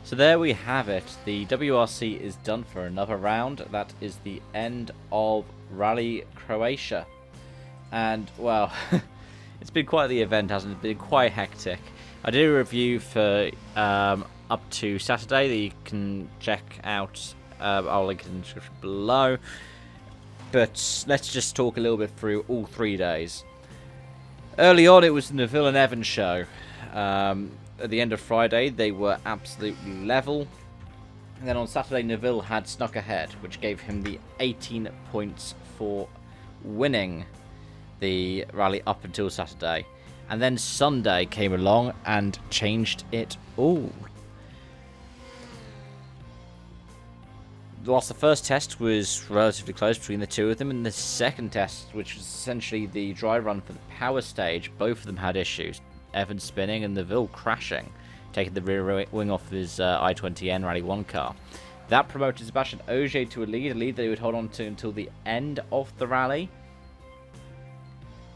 So there we have it. The WRC is done for another round. That is the end of Rally Croatia. And, well, it's been quite the event, hasn't it? It's been quite hectic. I did a review for up to Saturday that you can check out. I'll link it in the description below. But let's just talk a little bit through all 3 days. Early on, it was the Neville and Evans show. At the end of Friday, they were absolutely level. And then on Saturday, Neville had snuck ahead, which gave him the 18 points for winning the rally up until Saturday. And then Sunday came along and changed it all. Whilst the first test was relatively close between the two of them, and the second test, which was essentially the dry run for the power stage, both of them had issues. Evans spinning and Neville crashing, taking the rear wing off his i20N Rally 1 car. That promoted Sebastian Ogier to a lead that he would hold on to until the end of the rally.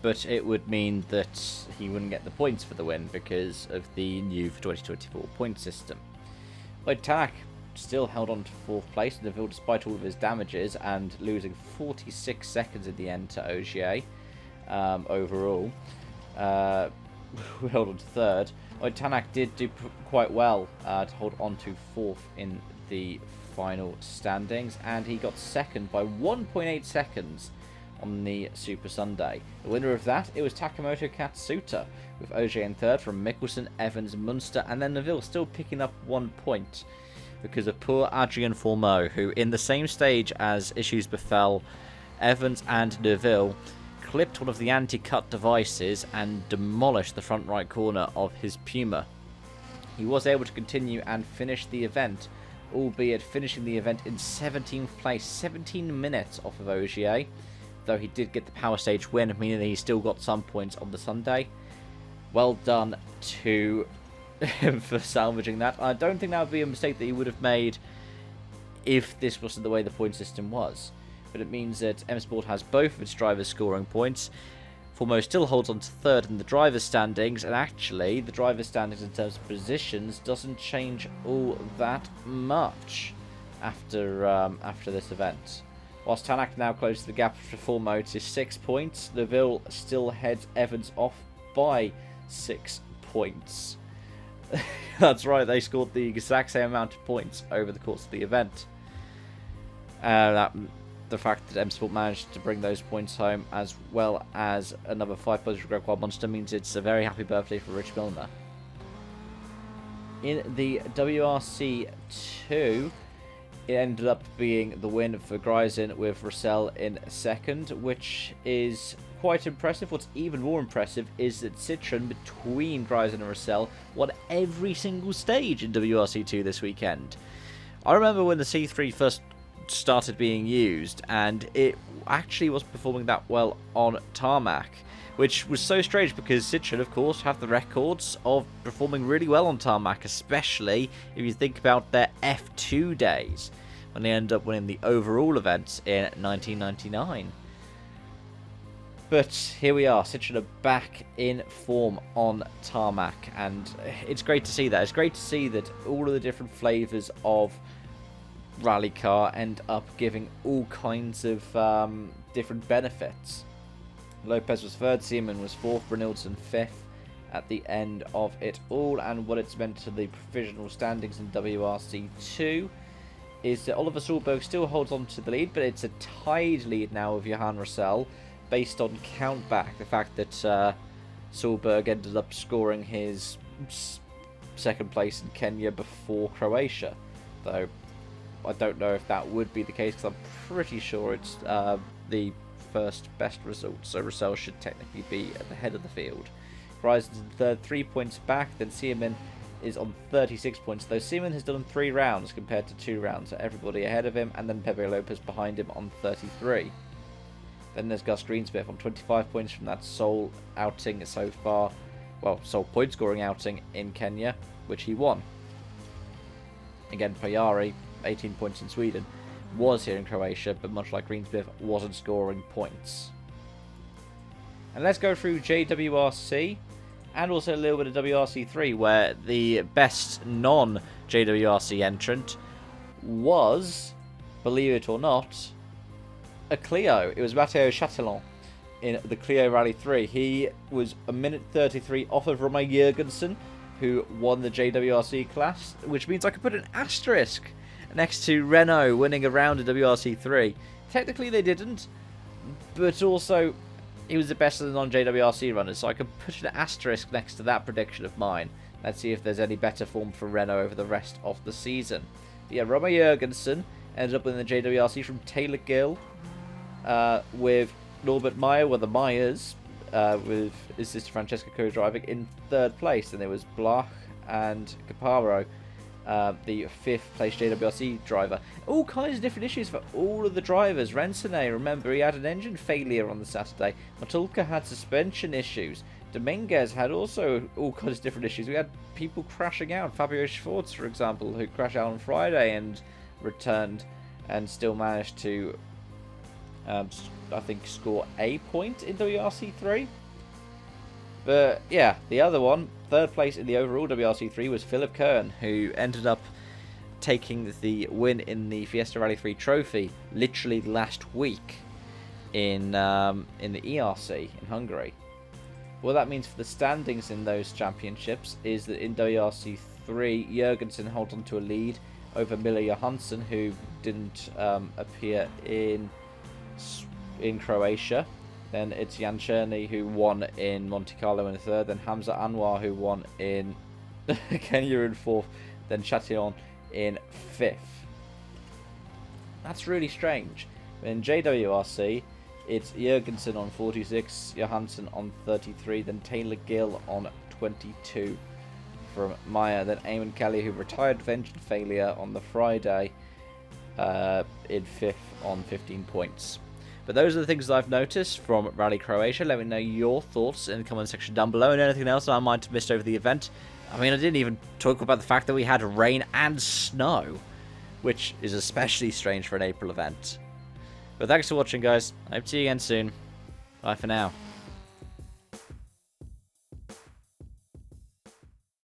But it would mean that he wouldn't get the points for the win because of the new 2024 point system. Lloyd Tanak still held on to 4th place, Neville, despite all of his damages, and losing 46 seconds in the end to Ogier overall. We held on to 3rd. Lloyd Tanak did do quite well to hold on to 4th in the final standings, and he got 2nd by 1.8 seconds on the Super Sunday. The winner of that, it was Takamoto Katsuta, with Ogier in 3rd from Mikkelsen, Evans, Munster, and then Neville still picking up 1 point because of poor Adrian Formeau, who in the same stage as issues befell Evans and Neville, clipped one of the anti-cut devices and demolished the front right corner of his Puma. He was able to continue and finish the event, albeit finishing the event in 17th place, 17 minutes off of Ogier, though he did get the power stage win, meaning that he still got some points on the Sunday. Well done to him for salvaging that. I don't think that would be a mistake that he would have made if this wasn't the way the point system was. But it means that M Sport has both of its drivers scoring points. Formeau still holds on to 3rd in the drivers' standings, and actually the drivers' standings in terms of positions doesn't change all that much after this event. Whilst Tanak now closes the gap for Formeau to 6 points, Neville still heads Evans off by 6 points. That's right, they scored the exact same amount of points over the course of the event. The fact that M Sport managed to bring those points home, as well as another 5 points for Greg Wild Monster, means it's a very happy birthday for Rich Milner. In the WRC 2, it ended up being the win for Gryzen with Russell in 2nd, which is quite impressive. What's even more impressive is that Citroen, between Gryzen and Russell, won every single stage in WRC 2 this weekend. I remember when the C3 first started being used, and it actually was performing that well on tarmac, which was so strange because Citroen, of course, have the records of performing really well on tarmac, especially if you think about their F2 days when they end up winning the overall events in 1999. But here we are, Citroen are back in form on tarmac, and it's great to see that. It's great to see that all of the different flavours of rally car end up giving all kinds of different benefits. Lopez was 3rd, Seaman was 4th, Brynildsen 5th at the end of it all, and what it's meant to the provisional standings in WRC 2 is that Oliver Solberg still holds on to the lead, but it's a tied lead now with Johan Russell based on countback. The fact that Solberg ended up scoring his 2nd place in Kenya before Croatia, though I don't know if that would be the case because I'm pretty sure it's the first best result, so Russell should technically be at the head of the field. Gryzen's in 3rd, 3 points back, then Seaman is on 36 points, though Seaman has done 3 rounds compared to 2 rounds, so everybody ahead of him, and then Pepe Lopez behind him on 33. Then there's Gus Greensmith on 25 points from that sole outing so far, well, sole point scoring outing in Kenya, which he won. Again, Pajari, 18 points in Sweden, was here in Croatia, but much like Greensmith, wasn't scoring points. And let's go through JWRC. and also a little bit of WRC3, where the best non-JWRC entrant was, believe it or not, a Clio. It was Matteo Chatillon in the Clio Rally 3. He was a minute 33 off of Romain Jurgensen, who won the JWRC class, which means I could put an asterisk next to Renault winning a round in WRC 3. Technically they didn't, but also he was the best of the non-JWRC runners, so I could put an asterisk next to that prediction of mine. Let's see if there's any better form for Renault over the rest of the season. But yeah, Romain Jurgensen ended up winning the JWRC from Taylor Gill, with Norbert Meyer, the Meyers, with his sister Francesca co-driving in 3rd place. And there was Blach and Caparo, the 5th place JWRC driver. All kinds of different issues for all of the drivers. Rensenet, remember, he had an engine failure on the Saturday. Matulka had suspension issues. Dominguez had also all kinds of different issues. We had people crashing out. Fabio Schwartz, for example, who crashed out on Friday and returned and still managed to, I think, score a point in WRC3. But yeah, the other one, 3rd place in the overall WRC3, was Philip Kern, who ended up taking the win in the Fiesta Rally 3 trophy literally last week in the ERC in Hungary. What that means for the standings in those championships is that in WRC3, Jurgensen holds on to a lead over Miller Johansson, who didn't appear in Croatia. Then it's Jan Cherny, who won in Monte Carlo in 3rd. Then Hamza Anwar, who won in Kenya in 4th. Then Chatillon in 5th. That's really strange. In JWRC, it's Jurgensen on 46, Johansson on 33, then Taylor Gill on 22 from Meyer. Then Eamon Kelly, who retired with engine failure on the Friday, in 5th on 15 points. But those are the things that I've noticed from Rally Croatia. Let me know your thoughts in the comment section down below, and anything else I might have missed over the event. I mean, I didn't even talk about the fact that we had rain and snow, which is especially strange for an April event. But thanks for watching, guys. I hope to see you again soon. Bye for now.